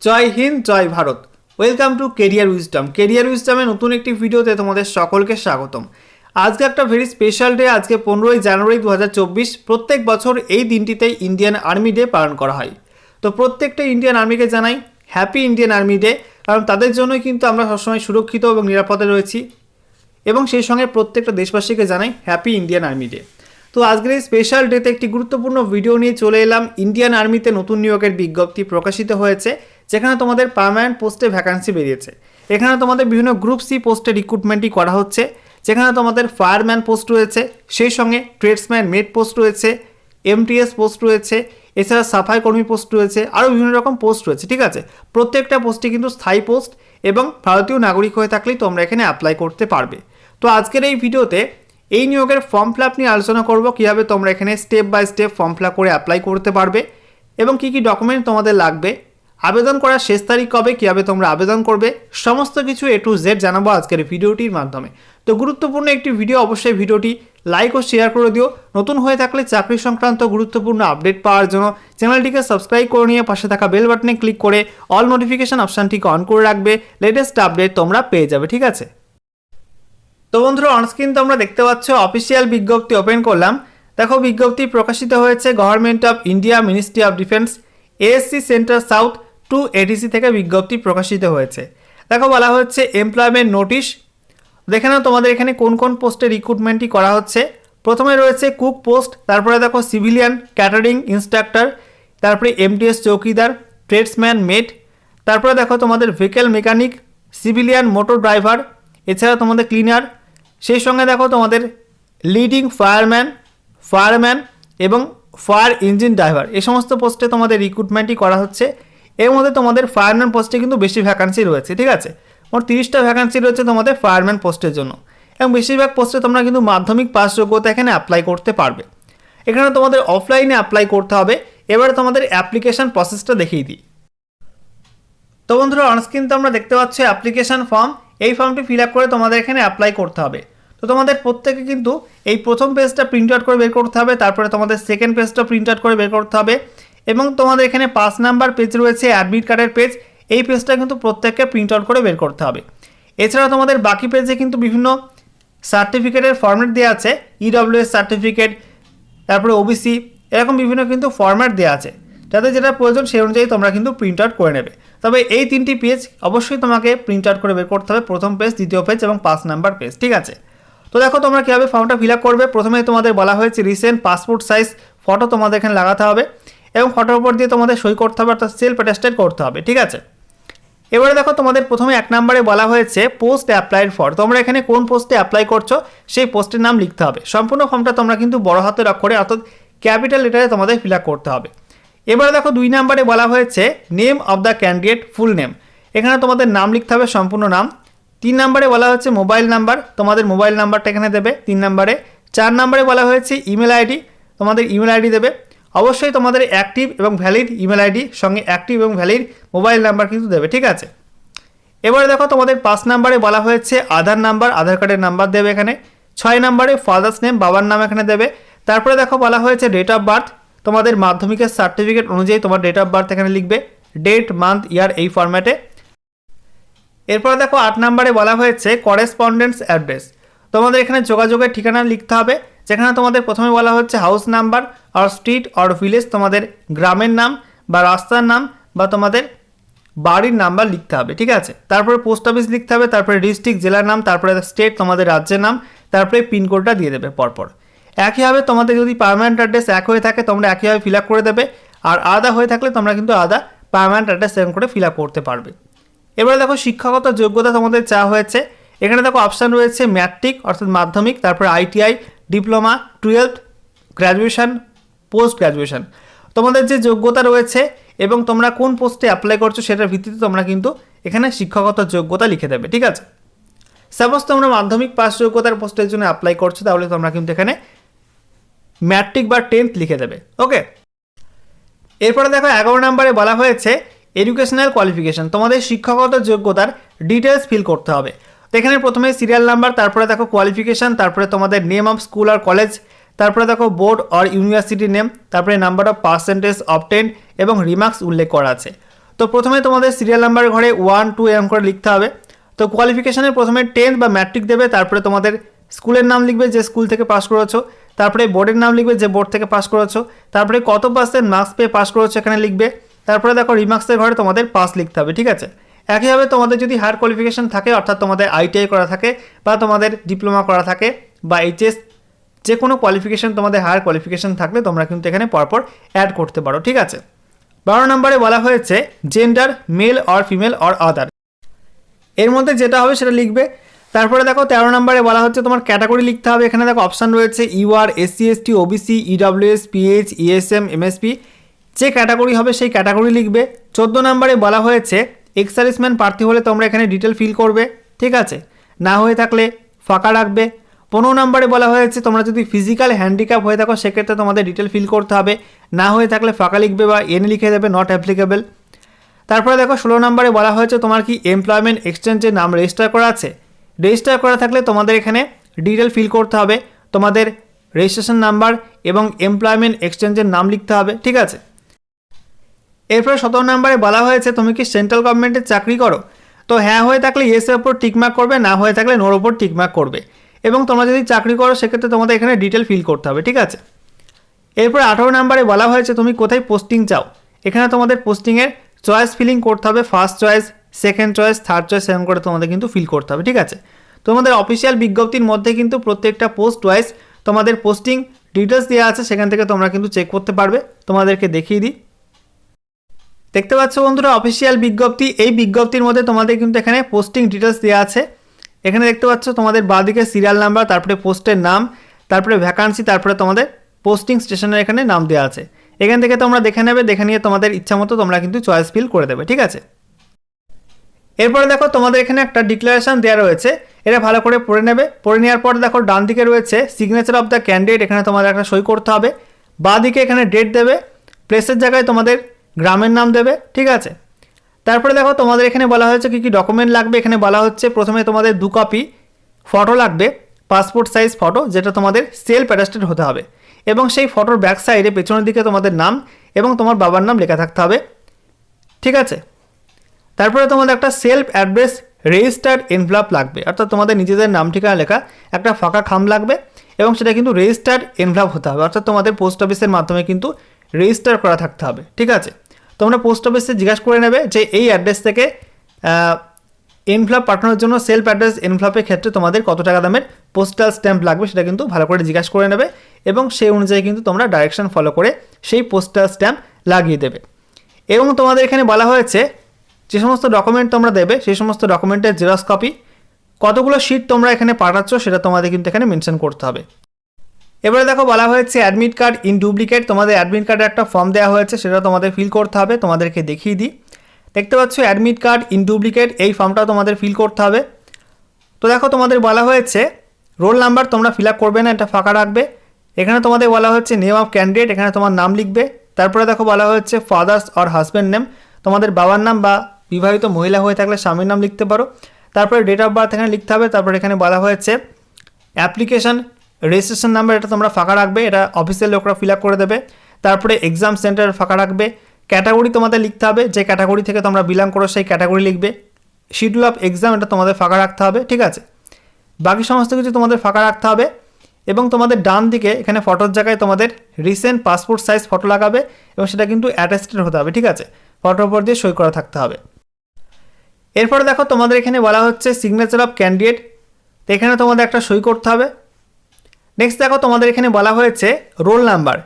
জয় হিন্দ, জয় Bharat. Welcome to Career Wisdom. Career উইজডমের নতুন একটি ভিডিওতে তোমাদের সকলকে স্বাগতম। আজকে একটা ভেরি স্পেশাল ডে। আজকে 15ই জানুয়ারি 2024। প্রত্যেক বছর এই দিনটিতে ইন্ডিয়ান আর্মি ডে পালন করা হয়। তো প্রত্যেকটা ইন্ডিয়ান আর্মিকে জানাই হ্যাপি ইন্ডিয়ান আর্মি ডে, কারণ তাদের জন্যই কিন্তু আমরা সবসময় সুরক্ষিত এবং নিরাপদে রয়েছি। এবং সেই সঙ্গে প্রত্যেকটা দেশবাসীকে জানাই হ্যাপি ইন্ডিয়ান আর্মি ডে। তো আজকের এই স্পেশাল ডেতে একটি গুরুত্বপূর্ণ ভিডিও নিয়ে চলে এলাম। ইন্ডিয়ান আর্মিতে নতুন নিয়োগের বিজ্ঞপ্তি প্রকাশিত হয়েছে, যেখানে তোমাদের পার্মানেন্ট পোস্টে ভ্যাকান্সি বেরিয়েছে। এখানে তোমাদের বিভিন্ন গ্রুপ সি পোস্টে রিক্রুটমেন্টই করা হচ্ছে, যেখানে তোমাদের ফায়ারম্যান পোস্ট রয়েছে, সেই সঙ্গে ট্রেডসম্যান মেড পোস্ট রয়েছে, এমটিএস পোস্ট রয়েছে, এছাড়া সাফাই কর্মী পোস্ট রয়েছে, আরও বিভিন্ন রকম পোস্ট রয়েছে। ঠিক আছে, প্রত্যেকটা পোস্টই কিন্তু স্থায়ী পোস্ট এবং ভারতীয় নাগরিক হয়ে থাকলেই তোমরা এখানে অ্যাপ্লাই করতে পারবে। তো আজকের এই ভিডিওতে এই নিয়োগের ফর্ম ফিল আপ নিয়ে আলোচনা করব, কীভাবে তোমরা এখানে step by step form fill up করে অ্যাপ্লাই করতে পারবে এবং কী কী ডকুমেন্ট তোমাদের লাগবে, আবেদন করার শেষ তারিখ কবে, কীভাবে তোমরা আবেদন করবে, সমস্ত কিছু A to Z জানাবো আজকের ভিডিওটির মাধ্যমে। তো গুরুত্বপূর্ণ একটি ভিডিও, অবশ্যই ভিডিওটি লাইক ও শেয়ার করে দিও। নতুন হয়ে থাকলে চাকরি সংক্রান্ত গুরুত্বপূর্ণ আপডেট পাওয়ার জন্য চ্যানেলটিকে সাবস্ক্রাইব করে নিয়ে পাশে থাকা বেল বাটনে ক্লিক করে অল নোটিফিকেশন অপশানটিকে অন করে রাখবে। লেটেস্ট আপডেট তোমরা পেয়ে যাবে। ঠিক আছে, তো বন্ধুরা অনস্ক্রিন তোমরা দেখতে পাচ্ছ অফিসিয়াল বিজ্ঞপ্তি ওপেন করলাম। দেখো বিজ্ঞপ্তি প্রকাশিত হয়েছে government of India, ministry of defence, ASC centre south 2 ADC থেকে বিজ্ঞপ্তি প্রকাশিত হয়েছে। দেখো বলা হচ্ছে এমপ্লয়মেন্ট নোটিশ। দেখে নাও তোমাদের এখানে কোন কোন পোস্টে রিক্রুটমেন্টই করা হচ্ছে। প্রথমে রয়েছে কুক পোস্ট, তারপরে দেখো সিভিলিয়ান ক্যাটারিং ইন্সট্রাক্টর, তারপরে এমটিএস চৌকিদার, ট্রেডসম্যান মেট, তারপরে দেখো তোমাদের vehicle mechanic, civilian motor driver, এছাড়া তোমাদের ক্লিনার, সেই সঙ্গে দেখো তোমাদের লিডিং ফায়ারম্যান এবং ফায়ার ইঞ্জিন ড্রাইভার। এই সমস্ত পোস্টে তোমাদের রিক্রুটমেন্টই করা হচ্ছে। এর মধ্যে তোমাদের ফায়ারম্যান পোস্টে কিন্তু বেশি ভ্যাকান্সি রয়েছে। ঠিক আছে, মোট 30টা ভ্যাকান্সি রয়েছে তোমাদের ফায়ারম্যান পোস্টের জন্য, এবং বেশিরভাগ পোস্টে তোমরা কিন্তু মাধ্যমিক পাস যোগ্যতা এখানে অ্যাপ্লাই করতে পারবে। এখানে তোমাদের অফলাইনে অ্যাপ্লাই করতে হবে। এবারে তোমাদের অ্যাপ্লিকেশান প্রসেসটা দেখিয়ে দিই। তো বন্ধুরা অনস্ক্রিন তো আমরা দেখতে পাচ্ছি অ্যাপ্লিকেশান ফর্ম। এই ফর্মটি ফিল আপ করে তোমাদের এখানে অ্যাপ্লাই করতে হবে। তো তোমাদের প্রত্যেকে কিন্তু এই প্রথম পেজটা প্রিন্ট আউট করে বের করতে হবে, তারপরে তোমাদের সেকেন্ড পেজটা প্রিন্ট আউট করে বের করতে হবে, এবং তোমাদের এখানে 5 নাম্বার পেজ রয়েছে অ্যাডমিট কার্ডের পেজ। এই পেজটা কিন্তু প্রত্যেককে প্রিন্ট আউট করে বের করতে হবে। এছাড়া তোমাদের বাকি পেজে কিন্তু বিভিন্ন সার্টিফিকেটের ফর্ম্যাট দেওয়া আছে, EWS সার্টিফিকেট, তারপরে OBC, এরকম বিভিন্ন কিন্তু ফর্ম্যাট দেওয়া আছে। যাদের যেটা প্রয়োজন সেই অনুযায়ী তোমরা কিন্তু প্রিন্ট আউট করে নেবে। তবে এই 3টি পেজ অবশ্যই তোমাকে প্রিন্ট আউট করে বের করতে হবে, প্রথম পেজ, দ্বিতীয় পেজ এবং 5 নাম্বার পেজ। ঠিক আছে, তো দেখো তোমরা কীভাবে ফর্মটা ফিল আপ করবে। প্রথমেই তোমাদের বলা হয়েছে রিসেন্ট পাসপোর্ট সাইজ ফটো তোমাদের এখানে লাগাতে হবে, এবং ফটোর উপর দিয়ে তোমাদের সই করতে হবে, অর্থাৎ সেলফ অ্যাটেস্টেড করতে হবে। ঠিক আছে, এবারে দেখো তোমাদের প্রথমে 1 নম্বরে বলা হয়েছে পোস্ট অ্যাপ্লাইড ফর। তোমরা এখানে কোন পোস্টে অ্যাপ্লাই করছো সেই পোস্টের নাম লিখতে হবে। সম্পূর্ণ ফর্মটা তোমরা কিন্তু বড় হাতের অক্ষরে অর্থাৎ ক্যাপিটাল লেটারে তোমাদের ফিল আপ করতে হবে। এবারে দেখো 2 নম্বরে বলা হয়েছে name of the candidate, full name. এখানে তোমাদের নাম লিখতে হবে, সম্পূর্ণ নাম। 3 নম্বরে বলা হচ্ছে মোবাইল নাম্বার, তোমাদের মোবাইল নাম্বারটা এখানে দেবে 3 নম্বরে। 4 নম্বরে বলা হয়েছে ইমেল আইডি, তোমাদের ইমেল আইডি দেবে। অবশ্যই তোমাদের অ্যাক্টিভ এবং ভ্যালিড ইমেল আইডি সঙ্গে অ্যাক্টিভ এবং ভ্যালিড মোবাইল নাম্বার কিন্তু দেবে। ঠিক আছে, এবারে দেখো তোমাদের 5 নম্বরে বলা হয়েছে আধার নাম্বার, আধার কার্ডের নাম্বার দেবে এখানে। 6 নম্বরে ফাদার্স নেম, বাবার নাম এখানে দেবে। তারপরে দেখো বলা হয়েছে ডেট অফ বার্থ, তোমাদের মাধ্যমিকের সার্টিফিকেট অনুযায়ী তোমার ডেট অফ বার্থ এখানে লিখবে, ডেট, মান্থ, ইয়ার এই ফরম্যাটে। এরপরে দেখো 8 নম্বরে বলা হয়েছে করেসপন্ডেন্স অ্যাড্রেস, তোমাদের এখানে যোগাযোগের ঠিকানা লিখতে হবে, যেখানে তোমাদের প্রথমে বলা হচ্ছে হাউস নাম্বার আর স্ট্রিট আর ভিলেজ, তোমাদের গ্রামের নাম বা রাস্তার নাম বা তোমাদের বাড়ির নাম্বার লিখতে হবে। ঠিক আছে, তারপরে পোস্ট অফিস লিখতে হবে, তারপরে ডিস্ট্রিক্ট, জেলার নাম, তারপরে স্টেট, তোমাদের রাজ্যের নাম, তারপরে পিনকোডটা দিয়ে দেবে পরপর। একইভাবে তোমাদের যদি পার্মানেন্ট অ্যাড্রেস এক হয়ে থাকে তোমরা একইভাবে ফিল আপ করে দেবে, আর আলাদা হয়ে থাকলে তোমরা কিন্তু আলাদা পার্মানেন্ট অ্যাড্রেস সেন্ড করে ফিল আপ করতে পারবে। এবারে দেখো শিক্ষাগত যোগ্যতা তোমাদের চাওয়া হয়েছে। এখানে দেখো অপশান রয়েছে ম্যাট্রিক অর্থাৎ মাধ্যমিক, তারপরে ITI, diploma, 12th, graduation, post graduation. তোমাদের যে যোগ্যতা রয়েছে এবং তোমরা কোন পোস্টে অ্যাপ্লাই করছো সেটার ভিত্তিতে তোমরা কিন্তু এখানে শিক্ষাগত যোগ্যতা লিখে দেবে। ঠিক আছে, সাপোজ তোমরা মাধ্যমিক পাস যোগ্যতার পোস্টের জন্য অ্যাপ্লাই করছো, তাহলে তোমরা কিন্তু এখানে ম্যাট্রিক বা 10th লিখে দেবে। ওকে, এরপরে দেখো 11 নম্বরে বলা হয়েছে এডুকেশনাল কোয়ালিফিকেশান, তোমাদের শিক্ষাগত যোগ্যতার ডিটেলস ফিল করতে হবে। তো এখানে প্রথমে সিরিয়াল নাম্বার, তারপরে দেখো কোয়ালিফিকেশান, তারপরে তোমাদের নেম অফ স্কুল আর কলেজ, তারপরে দেখো বোর্ড আর ইউনিভার্সিটি নেম, তারপরে নাম্বার অফ পার্সেন্টেজ অবটেন্ড এবং রিমার্কস উল্লেখ করা আছে। তো প্রথমে তোমাদের সিরিয়াল নাম্বারের ঘরে 1 2 এরকম করে লিখতে হবে। তো কোয়ালিফিকেশানের প্রথমে 10th বা ম্যাট্রিক দেবে, তারপরে তোমাদের স্কুলের নাম লিখবে যে স্কুল থেকে পাস করেছো, তারপরে বোর্ডের নাম লিখবে যে বোর্ড থেকে পাস করেছো, তারপরে কত পার্সেন্ট মার্কস পেয়ে পাস করেছো এখানে লিখবে, তারপরে দেখো রিমার্কসের ঘরে তোমাদের পাস লিখতে হবে, ঠিক আছে। একইভাবে তোমাদের যদি হায়ার কোয়ালিফিকেশান থাকে, অর্থাৎ তোমাদের ITI করা থাকে বা তোমাদের ডিপ্লোমা করা থাকে বা HS, যে কোনো কোয়ালিফিকেশান তোমাদের হায়ার কোয়ালিফিকেশান থাকলে তোমরা কিন্তু এখানে পরপর অ্যাড করতে পারো, ঠিক আছে। 12 নম্বরে বলা হয়েছে gender mail or female or other, এর মধ্যে যেটা হবে সেটা লিখবে। তারপরে দেখো 13 নম্বরে বলা হচ্ছে তোমার ক্যাটাগরি লিখতে হবে। এখানে দেখো অপশান রয়েছে UR, SC ST, OBC, EWS, PH, ESM, MSP, যে ক্যাটাগরি হবে সেই ক্যাটাগরি লিখবে। 14 নম্বরে বলা হয়েছে এক্স সার্ভিসম্যান প্রার্থী হলে তোমরা এখানে ডিটেল ফিল করবে, ঠিক আছে, না হয়ে থাকলে ফাঁকা রাখবে। 15 নম্বরে বলা হয়েছে তোমরা যদি ফিজিক্যাল হ্যান্ডিক্যাপ হয়ে থাকো সেক্ষেত্রে তোমাদের ডিটেল ফিল করতে হবে, না হয়ে থাকলে ফাঁকা লিখবে বা এন লিখে দেবে, নট অ্যাপ্লিকেবল। তারপরে দেখো 16 নম্বরে বলা হয়েছে তোমার কি এমপ্লয়মেন্ট এক্সচেঞ্জের নাম রেজিস্টার করা আছে, রেজিস্টার করা থাকলে তোমাদের এখানে ডিটেল ফিল করতে হবে, তোমাদের রেজিস্ট্রেশন নাম্বার এবং এমপ্লয়মেন্ট এক্সচেঞ্জের নাম লিখতে হবে, ঠিক আছে। এরপরে 17 নম্বরে বলা হয়েছে তুমি কি সেন্ট্রাল গভর্নমেন্টের চাকরি করো, তো হ্যাঁ হয়ে থাকলে ইয়েসের ওপর টিকমার্ক করবে, না হয়ে থাকলে নোর ওপর টিকমার্ক করবে, এবং তোমরা যদি চাকরি করো সেক্ষেত্রে তোমাদের এখানে ডিটেল ফিল করতে হবে, ঠিক আছে। এরপরে 18 নম্বরে বলা হয়েছে তুমি কোথায় পোস্টিং চাও, এখানে তোমাদের পোস্টিংয়ের চয়েস ফিলিং করতে হবে, first choice, second choice, third choice এরকম করে তোমাদের কিন্তু ফিল করতে হবে, ঠিক আছে। তোমাদের অফিসিয়াল বিজ্ঞপ্তির মধ্যে কিন্তু প্রত্যেকটা পোস্ট ওয়াইজ তোমাদের পোস্টিং ডিটেলস দেওয়া আছে, সেখান থেকে তোমরা কিন্তু চেক করতে পারবে। তোমাদেরকে দেখিয়ে দিই, দেখতে পাচ্ছ বন্ধুরা অফিসিয়াল বিজ্ঞপ্তি, এই বিজ্ঞপ্তির মধ্যে তোমাদের কিন্তু এখানে পোস্টিং ডিটেলস দেওয়া আছে। এখানে দেখতে পাচ্ছ তোমাদের বাঁদিকে সিরিয়াল নাম্বার, তারপরে পোস্টের নাম, তারপরে ভ্যাকান্সি, তারপরে তোমাদের পোস্টিং স্টেশনের এখানে নাম দেওয়া আছে। এখান থেকে তোমরা দেখে নেবে, দেখে নিয়ে তোমাদের ইচ্ছা মতো তোমরা কিন্তু চয়েস ফিল করে দেবে, ঠিক আছে। এরপরে দেখো তোমাদের এখানে একটা ডিক্লারেশন দেওয়া রয়েছে, এটা ভালো করে পড়ে নেবে। পড়ে নেওয়ার পর দেখো ডান দিকে রয়েছে সিগনেচার অফ দ্য ক্যান্ডিডেট, এখানে তোমাদের একটা সই করতে হবে। বাঁ দিকে এখানে ডেট দেবে, প্লেসের জায়গায় তোমাদের গ্রামের নাম দেবে, ঠিক আছে। তারপরে দেখো তোমাদের এখানে বলা হয়েছে কী কী ডকুমেন্ট লাগবে। এখানে বলা হচ্ছে প্রথমে তোমাদের 2 কপি ফটো লাগবে, পাসপোর্ট সাইজ ফটো, যেটা তোমাদের সেলফ অ্যাটাস্টেড হতে হবে, এবং সেই ফটোর ব্যাক সাইডে পেছনের দিকে তোমাদের নাম এবং তোমার বাবার নাম লেখা থাকতে হবে, ঠিক আছে। তারপরে তোমাদের একটা সেলফ অ্যাড্রেস রেজিস্টার্ড এনভেলপ লাগবে, অর্থাৎ তোমাদের নিজেদের নাম ঠিকানা লেখা একটা ফাঁকা খাম লাগবে, এবং সেটা কিন্তু রেজিস্টার্ড এনভেলপ হতে হবে, অর্থাৎ তোমাদের পোস্ট অফিসের মাধ্যমে কিন্তু রেজিস্টার করা থাকতে হবে, ঠিক আছে। তোমরা পোস্ট অফিসে জিজ্ঞাসা করে নেবে যে এই অ্যাড্রেস থেকে এনভেলপ পাঠানোর জন্য সেলফ অ্যাড্রেস এনভেলপের ক্ষেত্রে তোমাদের কত টাকা দামের পোস্টাল স্ট্যাম্প লাগবে, সেটা কিন্তু ভালো করে জিজ্ঞাসা করে নেবে, এবং সেই অনুযায়ী কিন্তু তোমরা ডাইরেকশন ফলো করে সেই পোস্টাল স্ট্যাম্প লাগিয়ে দেবে। এবং তোমাদের এখানে বলা হয়েছে যে সমস্ত ডকুমেন্ট তোমরা দেবে সেই সমস্ত ডকুমেন্টের জেরক্স কপি, কতগুলো শিট তোমরা এখানে পাঠাচ্ছ সেটা তোমাদের কিন্তু এখানে মেনশন করতে হবে। এবারে দেখো বলা হয়েছে অ্যাডমিট কার্ড ইন ডুপ্লিকেট, তোমাদের অ্যাডমিট কার্ডের একটা ফর্ম দেওয়া হয়েছে, সেটা তোমাদের ফিল করতে হবে। তোমাদেরকে দেখিয়ে দিই, দেখতে পাচ্ছ অ্যাডমিট কার্ড ইন ডুপ্লিকেট, এই ফর্মটাও তোমাদের ফিল করতে হবে। তো দেখো তোমাদের বলা হয়েছে রোল নাম্বার তোমরা ফিল আপ করবে না, এটা ফাঁকা রাখবে। এখানে তোমাদের বলা হচ্ছে নেম অফ ক্যান্ডিডেট, এখানে তোমার নাম লিখবে। তারপরে দেখো বলা হচ্ছে ফাদার্স অর হাজব্যান্ড নেম, তোমাদের বাবার নাম বা বিবাহিত মহিলা হয়ে থাকলে স্বামীর নাম লিখতে পারো। তারপরে ডেট অফ বার্থ এখানে লিখতে হবে। তারপরে এখানে বলা হয়েছে অ্যাপ্লিকেশন রেজিস্ট্রেশন নাম্বার, এটা তোমরা ফাঁকা রাখবে, এটা অফিসিয়াল লোকরা ফিল আপ করে দেবে। তারপরে এক্সাম সেন্টার ফাঁকা রাখবে। ক্যাটাগরি তোমাদের লিখতে হবে, যে ক্যাটাগরি থেকে তোমরা বিলং করো সেই ক্যাটাগরি লিখবে। শিডিউল অফ এক্সাম, এটা তোমাদের ফাঁকা রাখতে হবে, ঠিক আছে। বাকি সমস্ত কিছু তোমাদের ফাঁকা রাখতে হবে। এবং তোমাদের ডান দিকে এখানে ফটোর জায়গায় তোমাদের রিসেন্ট পাসপোর্ট সাইজ ফটো লাগাবে, এবং সেটা কিন্তু অ্যাটাস্টেড হতে হবে, ঠিক আছে, ফটোর উপর দিয়ে সই করা থাকতে হবে। এরপরে দেখো তোমাদের এখানে বলা হচ্ছে সিগনেচার অফ ক্যান্ডিডেট, তো এখানে তোমাদের একটা সই করতে হবে। নেক্সট দেখো তোমাদের এখানে বলা হয়েছে রোল নাম্বার,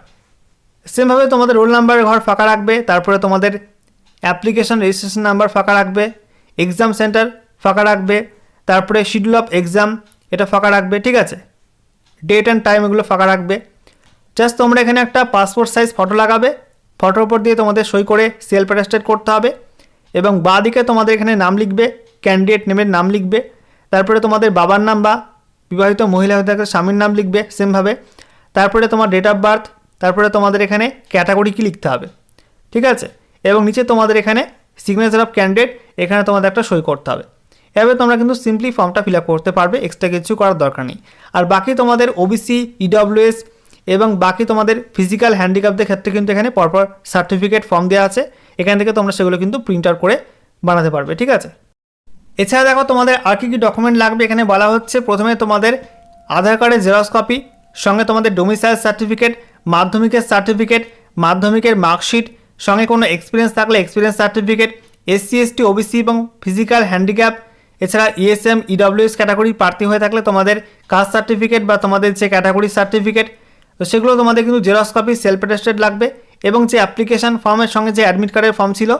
সেমভাবে তোমাদের রোল নাম্বারের ঘর ফাঁকা রাখবে। তারপরে তোমাদের অ্যাপ্লিকেশন রেজিস্ট্রেশন নাম্বার ফাঁকা রাখবে, এক্সাম সেন্টার ফাঁকা রাখবে, তারপরে শিডিউল অফ এক্সাম এটা ফাঁকা রাখবে, ঠিক আছে, ডেট অ্যান্ড টাইম এগুলো ফাঁকা রাখবে। জাস্ট তোমরা এখানে একটা পাসপোর্ট সাইজ ফটো লাগাবে, ফটোর উপর দিয়ে তোমাদের সই করে সেলফ অ্যাটাস্টেড করতে হবে, এবং বাঁ দিকে তোমাদের এখানে নাম লিখবে, ক্যান্ডিডেট নেমের নাম লিখবে। তারপরে তোমাদের বাবার নাম বা বিবাহিত মহিলা হয়ে থাকলে স্বামীর নাম লিখবে সেমভাবে। তারপরে তোমার ডেট অফ বার্থ, তারপরে তোমাদের এখানে ক্যাটাগরি কি লিখতে হবে, ঠিক আছে, এবং নিচে তোমাদের এখানে সিগনেচার অফ ক্যান্ডিডেট, এখানে তোমাদের একটা সই করতে হবে। এভাবে তোমরা কিন্তু সিম্পলি ফর্মটা ফিল আপ করতে পারবে, এক্সট্রা কিছু করার দরকার নেই। আর বাকি তোমাদের ওবিসি, ইডব্লিউএস এবং বাকি তোমাদের ফিজিক্যাল হ্যান্ডিক্যাপদের ক্ষেত্রে কিন্তু এখানে পরপর সার্টিফিকেট ফর্ম দেওয়া আছে, এখান থেকে তোমরা সেগুলো কিন্তু প্রিন্ট আউট করে বানাতে পারবে, ঠিক আছে। এছাড়া দেখো তোমাদের আর কী কী ডকুমেন্ট লাগবে এখানে বলা হচ্ছে। প্রথমে তোমাদের আধার কার্ডের জেরক্স কপি, সঙ্গে তোমাদের ডোমিসাইল সার্টিফিকেট, মাধ্যমিকের সার্টিফিকেট, মাধ্যমিকের মার্কশিট, সঙ্গে কোনো এক্সপিরিয়েন্স থাকলে experience certificate, SC ST OBC এবং ফিজিক্যাল হ্যান্ডিক্যাপ, এছাড়া ইএসএম ইডব্লিউএস ক্যাটাগরির প্রার্থী হয়ে থাকলে তোমাদের কাস্ট সার্টিফিকেট বা তোমাদের যে ক্যাটাগরি সার্টিফিকেট, তো সেগুলো তোমাদের কিন্তু জেরক্স কপি সেলফ অ্যাটেস্টেড লাগবে। এবং যে অ্যাপ্লিকেশন ফর্মের সঙ্গে যে অ্যাডমিট কার্ডের ফর্ম ছিল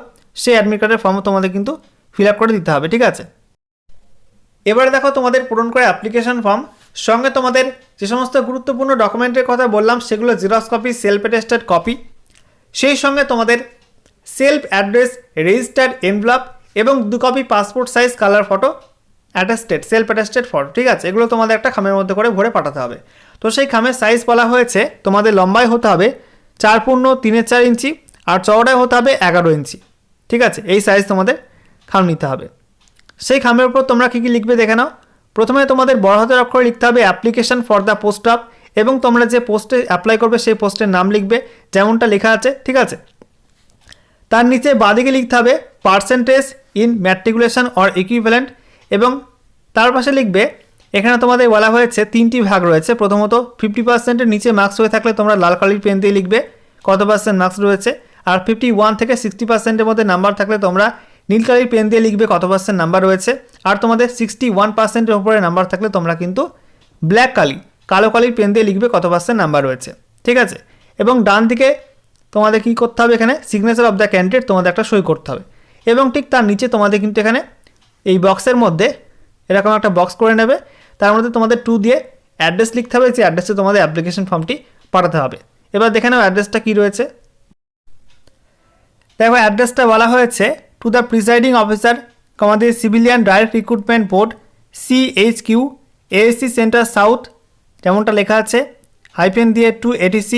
সেই অ্যাডমিট কার্ডের ফর্মও তোমাদের কিন্তু ফিল আপ করে দিতে হবে, ঠিক আছে। এবারে দেখো তোমাদের পূরণ করে অ্যাপ্লিকেশন ফর্ম, সঙ্গে তোমাদের যে সমস্ত গুরুত্বপূর্ণ ডকুমেন্টের কথা বললাম সেগুলো xerox copy, self attested copy, সেই সঙ্গে তোমাদের সেলফ অ্যাড্রেস রেজিস্টার্ড এনভেলপ এবং 2 copy passport size colour photo attested self attested photo, ঠিক আছে। এগুলো তোমাদের একটা খামের মধ্যে করে ভরে পাঠাতে হবে। তো সেই খামের সাইজ বলা হয়েছে তোমাদের লম্বায় হতে হবে 4.3 ইঞ্চি আর চওড়ায় হতে হবে 11 ইঞ্চি, ঠিক আছে। এই সাইজ তোমাদের খাম নিতে হবে। সেই খামের উপর তোমরা কী কী লিখবে দেখে নাও। প্রথমে তোমাদের বড় হাতের অক্ষরে লিখতে হবে application for the post of, এবং তোমরা যে পোস্টে অ্যাপ্লাই করবে সেই পোস্টের নাম লিখবে যেমনটা লেখা আছে, ঠিক আছে। তার নিচে বাঁদিকে লিখতে হবে percentage in matriculation or equivalent, এবং তার পাশে লিখবে এখানে তোমাদের বলা হয়েছে 3টি ভাগ রয়েছে। প্রথমত 50%-এর নিচে মার্কস হয়ে থাকলে তোমরা লাল কালির পেন দিয়ে লিখবে কত পার্সেন্ট মার্কস রয়েছে, আর 51 থেকে 60%-এর মধ্যে নাম্বার থাকলে তোমরা নীল কালির পেন দিয়ে লিখবে কত পার্সেন্ট নাম্বার রয়েছে, আর তোমাদের 61%-এর উপরে নাম্বার থাকলে তোমরা কিন্তু ব্ল্যাক কালো কালির পেন দিয়ে লিখবে কত পার্সেন্ট নাম্বার রয়েছে, ঠিক আছে। এবং ডান দিকে তোমাদের কী করতে হবে, এখানে সিগনেচার অফ দ্য ক্যান্ডিডেট তোমাদের একটা সই করতে হবে, এবং ঠিক তার নিচে তোমাদের কিন্তু এখানে এই বক্সের মধ্যে এরকম একটা বক্স করে নেবে, তার মধ্যে তোমাদের 2 দিয়ে অ্যাড্রেস লিখতে হবে, যে অ্যাড্রেসে তোমাদের অ্যাপ্লিকেশন ফর্মটি পাঠাতে হবে। এবার দেখে নাও অ্যাড্রেসটা কী রয়েছে। দেখো অ্যাড্রেসটা বলা হয়েছে টু দ্য প্রিসাইডিং অফিসার কমান্ডে civilian direct recruitment board CHQ ASC centre south, যেমনটা লেখা আছে, হাইফেন দিয়ে 2 ATC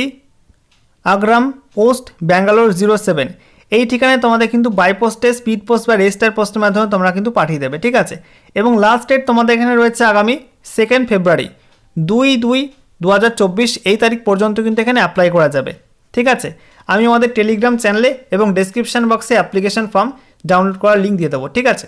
আগ্রাম পোস্ট ব্যাঙ্গালোর 07। এই ঠিকানায় তোমাদের কিন্তু বাই পোস্টে, স্পিড পোস্ট বা রেজিস্টার পোস্টের মাধ্যমে তোমরা কিন্তু পাঠিয়ে দেবে, ঠিক আছে। এবং লাস্ট ডেট তোমাদের এখানে রয়েছে আগামী 2 ফেব্রুয়ারি 2/2/2024 এই তারিখ পর্যন্ত কিন্তু এখানে অ্যাপ্লাই করা যাবে, ঠিক আছে। আমি আমাদের টেলিগ্রাম চ্যানেলে এবং ডেসক্রিপশন বক্সে অ্যাপ্লিকেশন ফর্ম ডাউনলোড করার লিঙ্ক দিয়ে দেবো, ঠিক আছে।